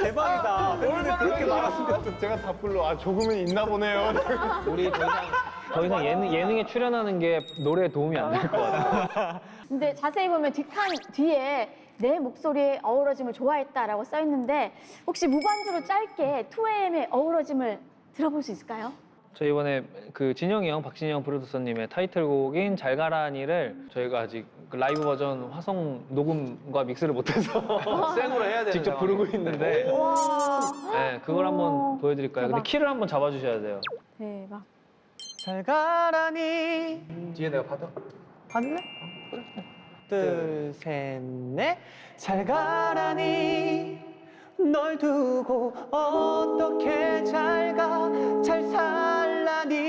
대박이다. 팬분들 그렇게 말하시면 제가 답글로 아 조금은 있나 보네요. 우리 더 이상 예능에 출연하는 게 노래에 도움이 안 될 것 같아요. 근데 자세히 보면 뒷칸 뒤에 내 목소리의 어우러짐을 좋아했다라고 써 있는데 혹시 무반주로 짧게 2AM의 어우러짐을 들어볼 수 있을까요? 저 이번에 그 진영이 형, 박진영 프로듀서님의 타이틀곡인 잘 가라니를 저희가 아직 그 라이브 버전 화성 녹음과 믹스를 못해서 생으로 해야 되는 직접 부르고 있는데 와, 네, 그걸 한번 보여드릴까요? 근데 대박. 키를 한번 잡아주셔야 돼요. 대박. 잘 가라니. 뒤에 내가 받아. 봤네? 둘, 셋, 넷. 잘 가라니. 널 두고 어떻게 잘 살라니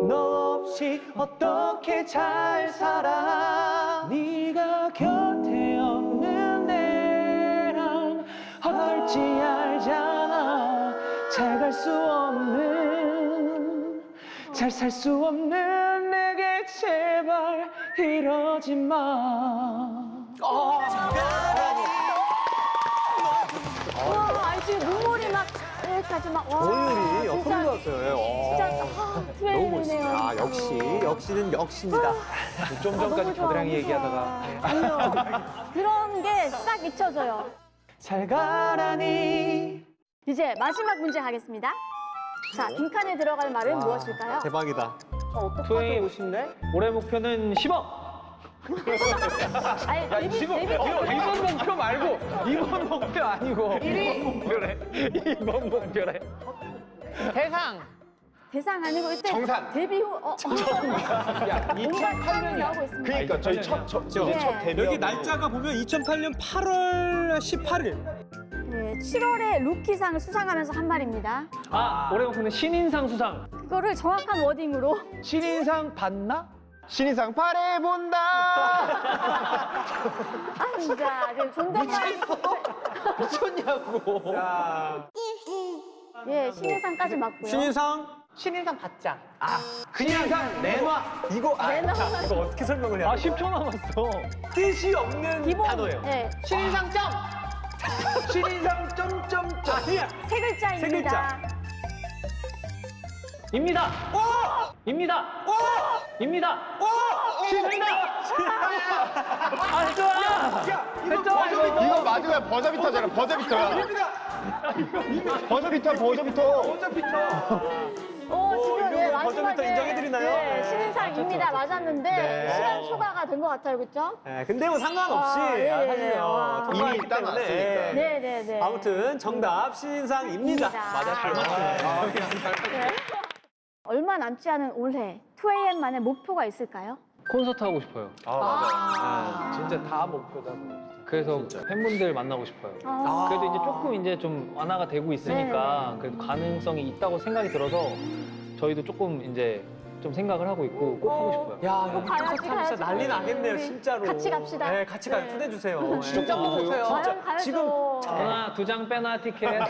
너 없이 어떻게 잘 살아 네가 곁에 없는 애랑 어떨지 알잖아. 잘 갈 수 없는, 잘 살 수 없는 내게 제발 이러지 마. 와, 아니 지금 눈물이 막 여기까지 막 와. 오늘이 진짜 소름 돋았어요. 진짜 너무 투웨이네요. 멋있어요. 아, 역시는 역시입니다. 좀 너무 전까지 좋아, 겨드랑이 너무 얘기하다가 좋아. 아니요. 그런 게 싹 잊혀져요. 잘 가라니 이제 마지막 문제 가겠습니다. 자, 빈칸에 들어갈 말은 무엇일까요? 대박이다. 투웨이 오신데? 올해 목표는 10억. 아니, 데뷔 이번 목표 말고 이번 목표 아니고 이번 목표래. 대상 아니고 이때 정상. 데뷔 후 야, 뭔가 상황이 나오고 있습니다. 그러니까 저희 첫 데뷔 여기 날짜가 보면 2008년 8월 18일. 네, 7월에 루키상을 수상하면서 한 말입니다. 아, 올해 목표는 신인상 수상. 그거를 정확한 워딩으로 신인상 받나? 신인상 바래본다. 아 진짜 지금 존댓말 미쳤냐고. 예 신인상까지 맞고요. 신인상 받자. 신인상 내놔. 이거 내놔. 이거 어떻게 설명을 해야 아, 돼? 10초 남았어. 뜻이 없는 기본 단어예요. 예, 신인상 점점점. 아니야. 세 글자입니다. 세 글자. 입니다. 입니다. 입니다. 신입니다. 아, 좋아. 이거 맞으면 버저비터잖아. 버저비터야. 버저비터. 지금 이거 예, 버전부터 마지막에 인정해드리나요? 예, 신인상입니다 맞았는데 네. 시간 초과가 된 것 같아요, 그렇죠? 네, 근데 뭐 상관없이 와, 예, 하시면 와. 통과하기 이미 딱 때문에. 났으니까. 네네네. 아무튼 정답 신인상입니다. 잘 맞았어요. 네. 얼마 남지 않은 올해 2AM만의 목표가 있을까요? 콘서트 하고 싶어요. 진짜 다 목표다. 그래서 팬분들 만나고 싶어요. 그래도 이제 조금 이제 좀 완화가 되고 있으니까 그래도 가능성이 있다고 생각이 들어서 저희도 조금 이제 좀 생각을 하고 있고 꼭 하고 싶어요. 야, 이거 가야지, 콘서트 하면 진짜 가야지. 난리 나겠네요, 우리 진짜로. 같이 갑시다. 네, 같이 가요. 네. 초대해주세요. 진짜 오세요. 가야죠. 지금 하나, 2장 빼나 티켓.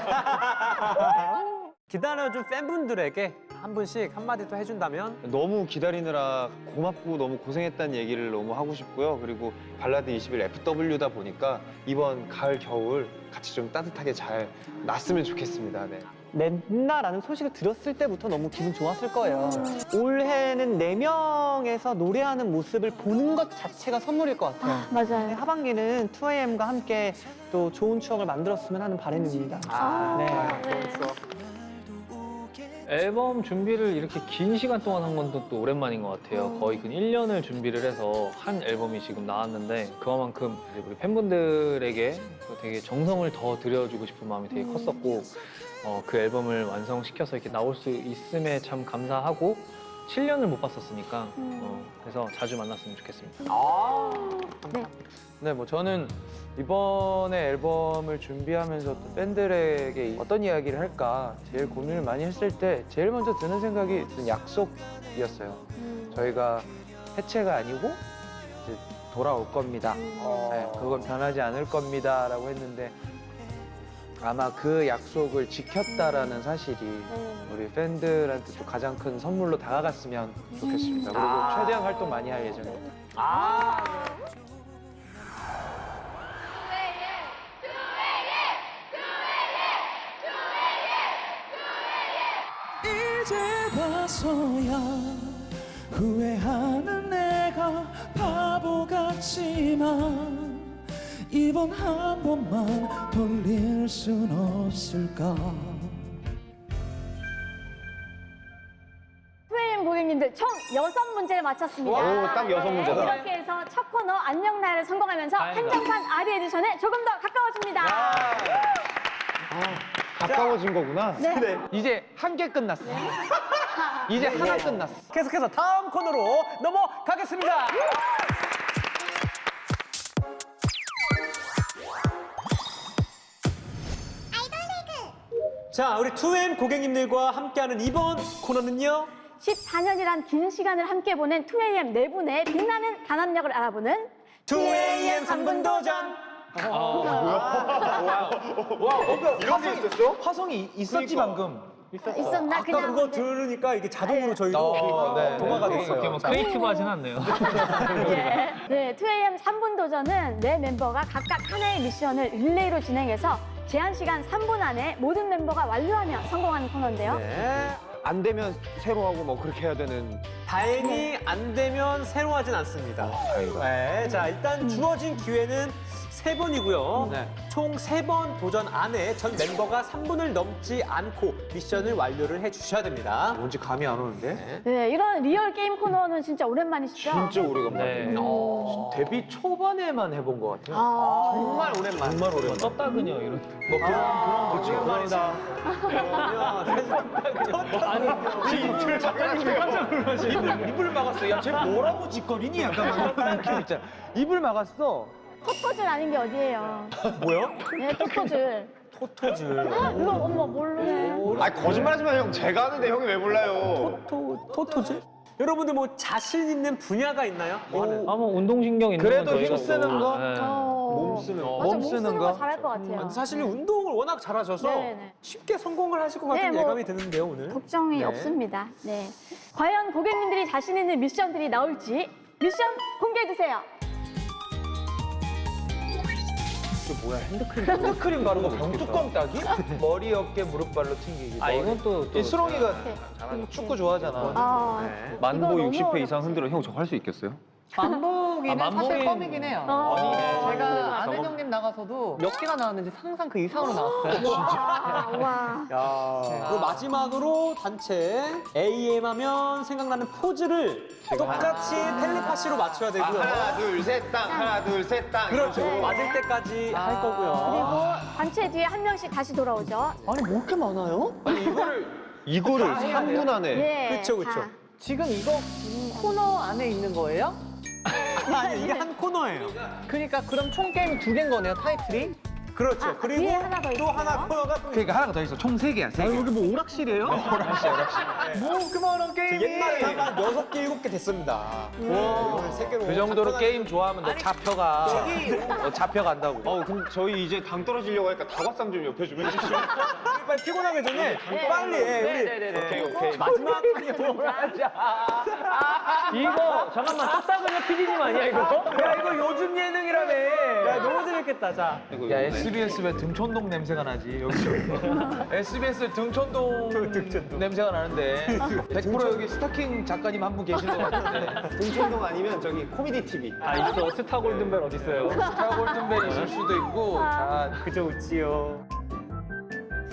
기다려준 팬분들에게 한 분씩 한마디 또 해준다면? 너무 기다리느라 고맙고 너무 고생했다는 얘기를 너무 하고 싶고요. 그리고 발라드 20일 FW다 보니까 이번 가을 겨울 같이 좀 따뜻하게 잘 났으면 좋겠습니다. 네. 낸다라는 소식을 들었을 때부터 너무 기분 좋았을 거예요. 올해는 4명에서 노래하는 모습을 보는 것 자체가 선물일 것 같아요. 맞아요. 하반기는 2AM과 함께 또 좋은 추억을 만들었으면 하는 바람입니다. 앨범 준비를 이렇게 긴 시간 동안 한 건 또 오랜만인 것 같아요. 거의 근 1년을 준비를 해서 한 앨범이 지금 나왔는데 그만큼 이제 우리 팬분들에게 되게 정성을 더 들여주고 싶은 마음이 되게 컸었고 그 앨범을 완성시켜서 이렇게 나올 수 있음에 참 감사하고 7년을 못 봤었으니까 그래서 자주 만났으면 좋겠습니다. 네, 뭐 저는 이번에 앨범을 준비하면서 또 팬들에게 어떤 이야기를 할까 제일 고민을 많이 했을 때 제일 먼저 드는 생각이 약속이었어요. 저희가 해체가 아니고 이제 돌아올 겁니다. 네, 그건 변하지 않을 겁니다라고 했는데 아마 그 약속을 지켰다라는 사실이 우리 팬들한테 또 가장 큰 선물로 다가갔으면 좋겠습니다. 그리고 최대한 활동 많이 할 예정입니다. 이제 봐서야 후회하는 내가 바보 같지만 이번 한 번만 돌릴 순 없을까. 2AM 고객님들 총 6문제를 맞췄습니다. 오, 딱 6문제다. 이렇게 해서 첫 코너 안녕 나를 성공하면서 다행이다. 한정판 아리 에디션에 조금 더 가까워집니다. 가까워진 거구나. 네. 이제 한 개 끝났어. 이제 하나 끝났어. 계속해서 다음 코너로 넘어가겠습니다. 자, 우리 2AM 고객님들과 함께하는 이번 코너는요. 14년이란 긴 시간을 함께 보낸 2AM 네 분의 빛나는 단합력을 알아보는 2AM 3분 도전. 이런 게 있었어? 화성이 있었지 방금. 있었나? 아까 그냥 그거 들으니까 이게 자동으로 저희도 네. 동화가 그렇게 됐어요. 뭐 크리에이티브하진 않네요. 네, 2AM 3분 도전은 네 멤버가 각각 하나의 미션을 릴레이로 진행해서 제한 시간 3분 안에 모든 멤버가 완료하면 성공하는 코너인데요. 네. 안 되면 새로 하고 뭐 그렇게 해야 되는. 다행히 안 되면 새로 하진 않습니다. 다행이다. 네, 자, 일단 주어진 기회는 3번이고요. 네. 총 3번 도전 안에 전 멤버가 3분을 넘지 않고 미션을 완료를 해주셔야 됩니다. 뭔지 감이 안 오는데? 네, 이런 리얼 게임 코너는 진짜 오랜만이시죠? 진짜 오래간만에. 네. 데뷔 초반에만 해본 것 같아요. 아, 정말 오랜만. 정말 오랜만. 뭐 떴다 그녀 이런. 뭐 그런 거죠. 오랜만이다. 입을 막았어. 야, 쟤 뭐라고 짓거리니? 약간 그런 느낌 있잖아. 입을 막았어. 토토즐 아닌 게 어디예요? 뭐요? 네, 토토즐. 토토즐. 아, 이거 어머 모르네. 아 거짓말하지 마 형. 제가 하는데 형이 왜 몰라요? 토토즐? 여러분들 뭐 자신 있는 분야가 있나요? 뭐 하는? 뭐 운동신경 있는 그래도 건 저희가 힘 쓰는 거? 네. 몸 쓰는 거. 맞아, 몸 쓰는 거 거? 잘할 것 같아요. 사실 운동을 워낙 잘하셔서 네네네. 쉽게 성공을 하실 것 같은 네, 뭐 예감이 드는데요, 오늘. 걱정이 네. 없습니다. 네. 과연 고객님들이 자신 있는 미션들이 나올지 미션 공개해 주세요. 핸드크림 바르고 병뚜껑 따기? 머리, 어깨, 무릎 발로 튕기기. 아 이건 또 이 수롱이가 이렇게. 축구 좋아하잖아. 아, 네. 만보 이거 너무 60회 이상 어렵지. 흔들어 형 저 할 수 있겠어요? 만보기는 아, 사실 만보기- 껌이긴 해요. 제가 아는 형님 나가서도 몇 개가 나왔는지 상상 그 이상으로 나왔어요. 와. 그리고 마지막으로 단체 AM 하면 생각나는 포즈를 똑같이 텔레파시로 맞춰야 되고요. 둘, 셋, 땅. 하나, 둘, 셋, 땅. 그렇죠. 네. 맞을 때까지 할 거고요. 그리고 단체 뒤에 한 명씩 다시 돌아오죠. 아니 뭐 이렇게 많아요? 이거를 3분 안에. 예. 그쵸, 그쵸. 자, 지금 이거 코너 안에 있는 거예요? 아니, 이게 한 코너예요. 그러니까 그럼 총 게임이 2개인 거네요, 타이틀이? 그렇죠. 아, 그리고 뒤에 하나 더 또 있어요. 하나 코너가 또 그러니까 하나가 더 있어. 총 3개야. 3개. 여기 뭐 오락실이에요? 뭐 그만한 게임이. 옛날에 한 6개, 7개 됐습니다. 오늘 3개로 그 정도로 게임 좋아하면 너 잡혀가. 너 잡혀간다고. 그럼 저희 이제 당 떨어지려고 하니까 다과쌈 좀 옆에 좀 해주시면. 빨리 피곤하기 전에 네. 빨리 우리 오케이, 오케이. 마지막 이거 잠깐만 떴다 그녀 PD님 아니야 이거? 야 이거 요즘 예능이라며. 야 너무 재밌겠다. 자. 야, SBS 왜 등촌동 냄새가 나지? 여기 SBS 등촌동 냄새가 나는데 100% 여기 스타킹 작가님 한 분 계시는 것 같은데 등촌동 아니면 저기 코미디 TV. 아 있어 스타 골든벨 어디 있어요? 스타 골든벨 있을 수도 있고 자, 그저 웃지요.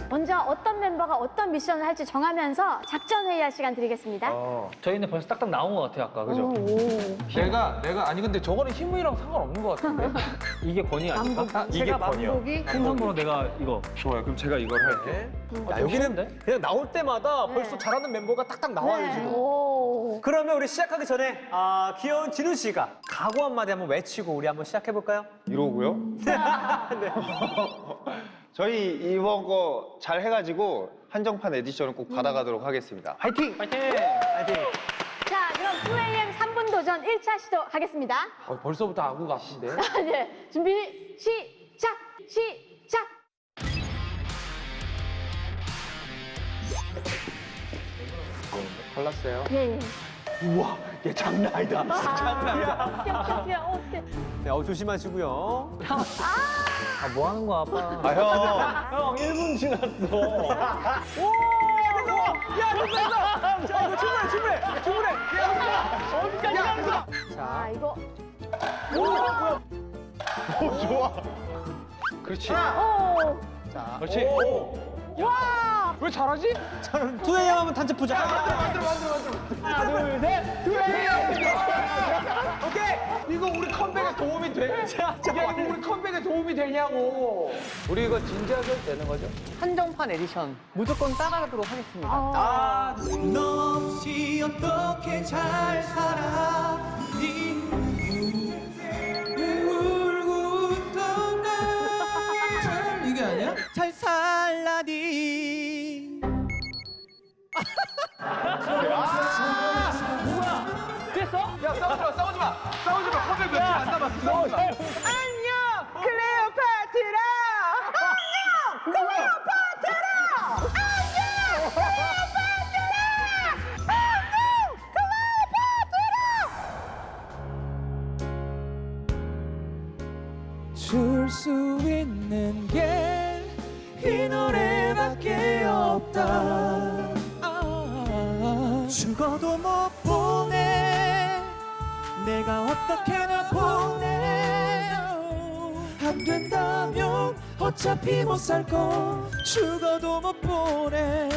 먼저 어떤 멤버가 어떤 미션을 할지 정하면서 작전 회의할 시간 드리겠습니다. 저희는 벌써 딱딱 나온 것 같아요 아까 그죠? 내가 아니 근데 저거는 힘이랑 상관없는 것 같은데 이게 권위 아닐까? 이게 제가 번이요. 만보기? 생각으로 내가 이거 좋아요. 그럼 제가 이걸 할게요. 야, 여기는 그냥 나올 때마다 벌써 잘하는 멤버가 딱딱 나와요 네. 지금. 오. 그러면 우리 시작하기 전에 귀여운 진우 씨가 각오 한마디 한번 외치고 우리 한번 시작해 볼까요? 이러고요? 저희 이번 거 잘 해가지고 한정판 에디션을 꼭 받아가도록 하겠습니다. 화이팅! 파이팅! 화이팅! 자, 그럼 2AM 3분 도전 1차 시도 가겠습니다. 벌써부터 아구가 아픈데 네, 준비, 시작! 시작! 골랐어요. 예, 예. 우와, 얘 장난 아니다. 장난 아니다. 뛰어. 네, 조심하시고요. 아 뭐 하는 거야 아빠? 형! 형 1분 지났어. 자, 이거 충분해! 아, 이거. 그렇지. 오! 그렇지. 와! 왜 잘하지? 저는 2AM 하면 단체 포즈. 하나 둘 셋. 오케이. 이거 우리 컴백에 도움이 돼? 야 이거 우리 컴백에 도움이 되냐고. 우리 이거 진지하게 되는 거죠? 한정판 에디션 무조건 따라가도록 하겠습니다. 아, 너 없이 어떻게 잘 살아 울고 웃던 날 이게 아니야? 잘 살라니 됐어? 야 싸우지 마 컵에 며칠 안 남았어 싸우지 마 줄 수 있는 게 이 노래밖에 없다. 죽어도 못 보내. 내가 어떻게 널 보내. 안 된다면 어차피 못 살 거. 죽어도 못 보내.